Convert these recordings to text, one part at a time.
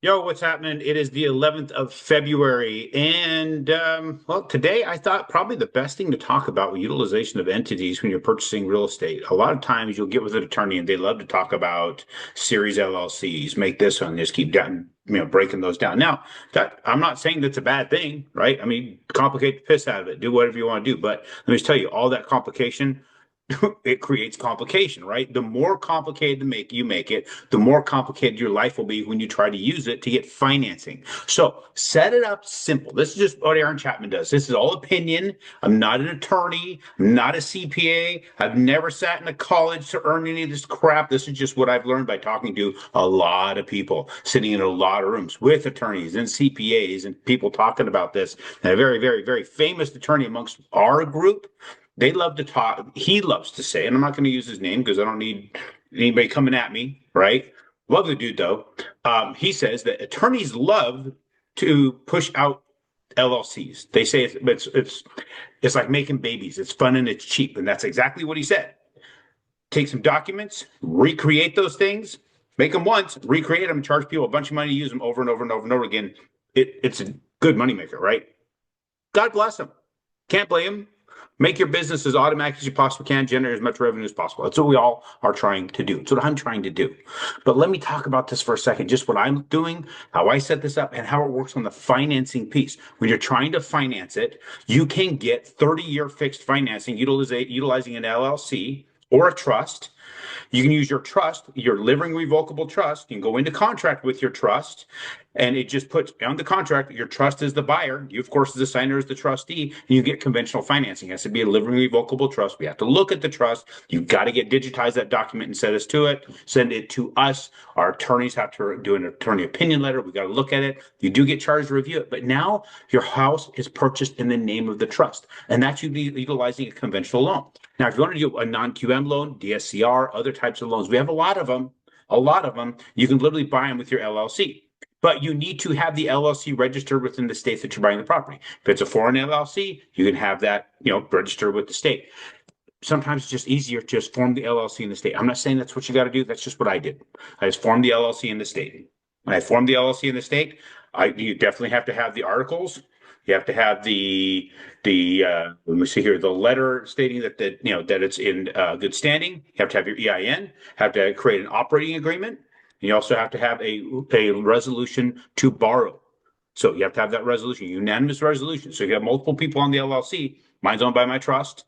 Yo, what's happening? It is the 11th of February. And well, today I thought probably the best thing to talk about with utilization of entities when you're purchasing real estate. A lot of times you'll get with an attorney and they love to talk about series LLCs, make this one, just keep down, breaking those down. Now, that I'm not saying that's a bad thing, right? I mean, complicate the piss out of it, do whatever you want to do. But let me just tell you, all that complication it creates complication, right? The more complicated you make it, the more complicated your life will be when you try to use it to get financing. So set it up simple. This is just what Aaron Chapman does. This is all opinion. I'm not an attorney. I'm not a CPA. I've never sat in a college to earn any of this crap. This is just what I've learned by talking to a lot of people, sitting in a lot of rooms with attorneys and CPAs and people talking about this. And a very, very, very famous attorney amongst our group, they love to talk. He loves to say, and I'm not going to use his name because I don't need anybody coming at me, right? Love the dude though. He says that attorneys love to push out LLCs. They say it's like making babies. It's fun and it's cheap, and that's exactly what he said. Take some documents, recreate those things, make them once, recreate them, and charge people a bunch of money to use them over and over and over and over again. It's a good moneymaker, right? God bless them. Can't blame them. Make your business as automatic as you possibly can, generate as much revenue as possible. That's what we all are trying to do. That's what I'm trying to do. But let me talk about this for a second, just what I'm doing, how I set this up, and how it works on the financing piece. When you're trying to finance it, you can get 30-year fixed financing utilizing an LLC or a trust. You can use your trust, your living revocable trust. You can go into contract with your trust, and it just puts on the contract your trust is the buyer. You, of course, as the signer, is the trustee, and you get conventional financing. It has to be a living revocable trust. We have to look at the trust. You've got to digitize that document and send it to us. Our attorneys have to do an attorney opinion letter. We got to look at it. You do get charged to review it, but now your house is purchased in the name of the trust, and that's utilizing a conventional loan. Now, if you want to do a non-QM loan, DSCR, other types of loans, we have a lot of them. A lot of them. You can literally buy them with your LLC. But you need to have the LLC registered within the state that you're buying the property. If it's a foreign LLC, you can have that, registered with the state. Sometimes it's just easier to just form the LLC in the state. I'm not saying that's what you got to do. That's just what I did. I just formed the LLC in the state. When I formed the LLC in the state, you definitely have to have the articles. You have to have let me see here, the letter stating that it's in good standing. You have to have your EIN. Have to create an operating agreement. You also have to have a resolution to borrow. So you have to have that resolution, unanimous resolution. So you have multiple people on the LLC. Mine's owned by my trust.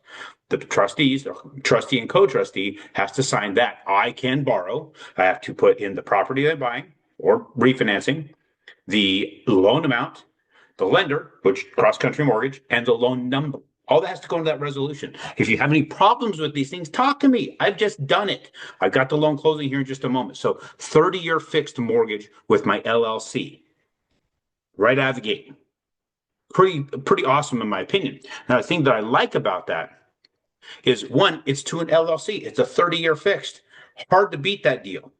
The trustees, trustee and co-trustee, has to sign that I can borrow. I have to put in the property they're buying or refinancing, the loan amount, the lender, which cross-country mortgage, and the loan number. All that has to go into that resolution. If you have any problems with these things, talk to me. I've just done it. I've got the loan closing here in just a moment. So 30-year fixed mortgage with my LLC right out of the gate. Pretty awesome in my opinion. Now, the thing that I like about that is, one, it's to an LLC. It's a 30-year fixed. Hard to beat that deal.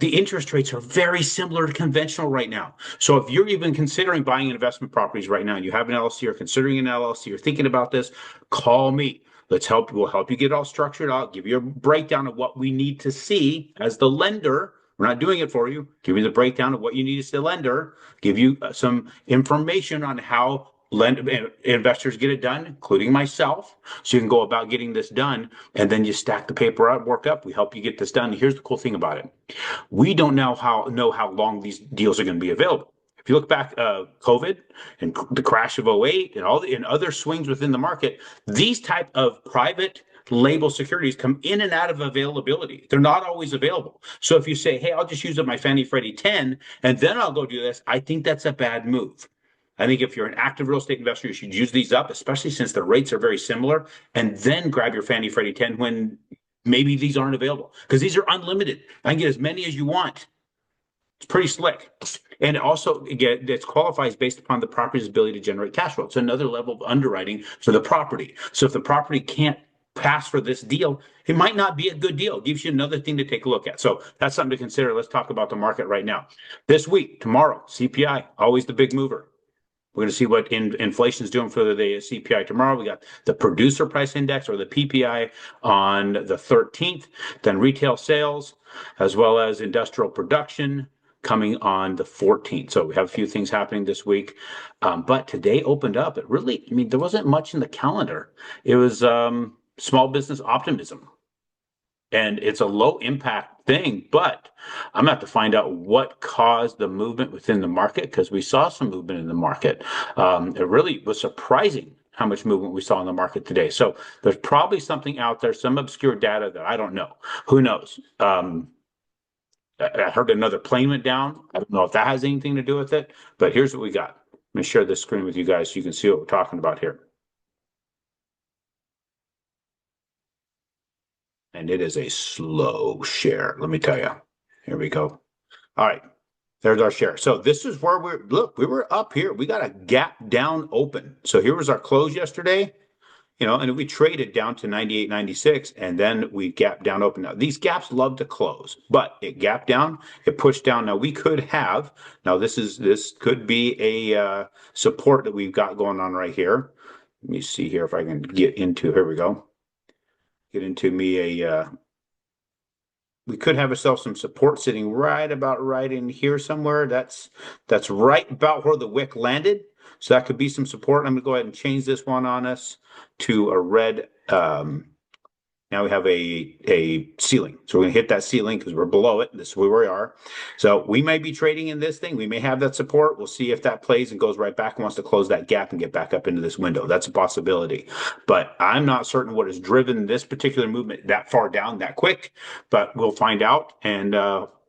The interest rates are very similar to conventional right now. So if you're even considering buying investment properties right now, and you have an LLC or considering an LLC or thinking about this, call me. We'll help you get all structured out, give you a breakdown of what we need to see as the lender. We're not doing it for you. Give you the breakdown of what you need as the lender, give you some information on how investors get it done, including myself, so you can go about getting this done, and then you stack the paperwork up. We help you get this done. Here's the cool thing about it: we don't know how long these deals are going to be available. If you look back, COVID and the crash of '08 and and other swings within the market, these type of private label securities come in and out of availability. They're not always available. So if you say, "Hey, I'll just use up my Fannie Freddie 10 and then I'll go do this," I think that's a bad move. I think if you're an active real estate investor, you should use these up, especially since the rates are very similar, and then grab your Fannie Freddie 10 when maybe these aren't available, because these are unlimited. I can get as many as you want. It's pretty slick. And also, again, it qualifies based upon the property's ability to generate cash flow. It's another level of underwriting for the property. So if the property can't pass for this deal, it might not be a good deal. It gives you another thing to take a look at. So that's something to consider. Let's talk about the market right now. This week, tomorrow, CPI, always the big mover. We're going to see what inflation is doing for the CPI tomorrow. We got the producer price index, or the PPI, on the 13th, then retail sales, as well as industrial production, coming on the 14th. So we have a few things happening this week. But today opened up. It really, I mean, there wasn't much in the calendar. It was small business optimism. And it's a low impact thing, but I'm going to have to find out what caused the movement within the market because we saw some movement in the market. It really was surprising how much movement we saw in the market today. So there's probably something out there, some obscure data that I don't know. Who knows? I heard another plane went down. I don't know if that has anything to do with it, but here's what we got. I'm going to share this screen with you guys so you can see what we're talking about here. And it is a slow share, let me tell you. Here we go. All right, there's our share. So this is where we were up here. We got a gap down open. So here was our close yesterday, and we traded down to 98.96, and then we gapped down open. Now, these gaps love to close, but it gapped down, it pushed down. Now, we could have, this could be a support that we've got going on right here. Let me see here if I can get into, here we go. Get into we could have ourselves some support sitting right in here somewhere. That's right about where the wick landed. So that could be some support. I'm gonna go ahead and change this one on us to a red. Now we have a ceiling. So we're gonna hit that ceiling because we're below it. This is where we are. So we may be trading in this thing. We may have that support. We'll see if that plays and goes right back and wants to close that gap and get back up into this window. That's a possibility. But I'm not certain what has driven this particular movement that far down that quick, but we'll find out. And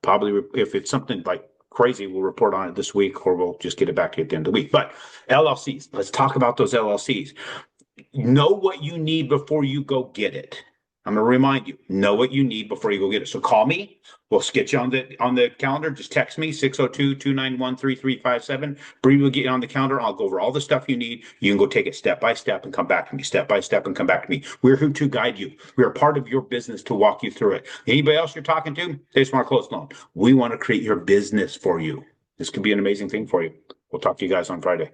probably if it's something like crazy, we'll report on it this week or we'll just get it back to you at the end of the week. But LLCs, let's talk about those LLCs. Know what you need before you go get it. I'm going to remind you, know what you need before you go get it. So call me. We'll get you on the calendar. Just text me, 602-291-3357. Bree will get you on the calendar. I'll go over all the stuff you need. You can go take it step by step and come back to me, step by step and come back to me. We're here to guide you. We are part of your business to walk you through it. Anybody else you're talking to, they just want to close loan. We want to create your business for you. This could be an amazing thing for you. We'll talk to you guys on Friday.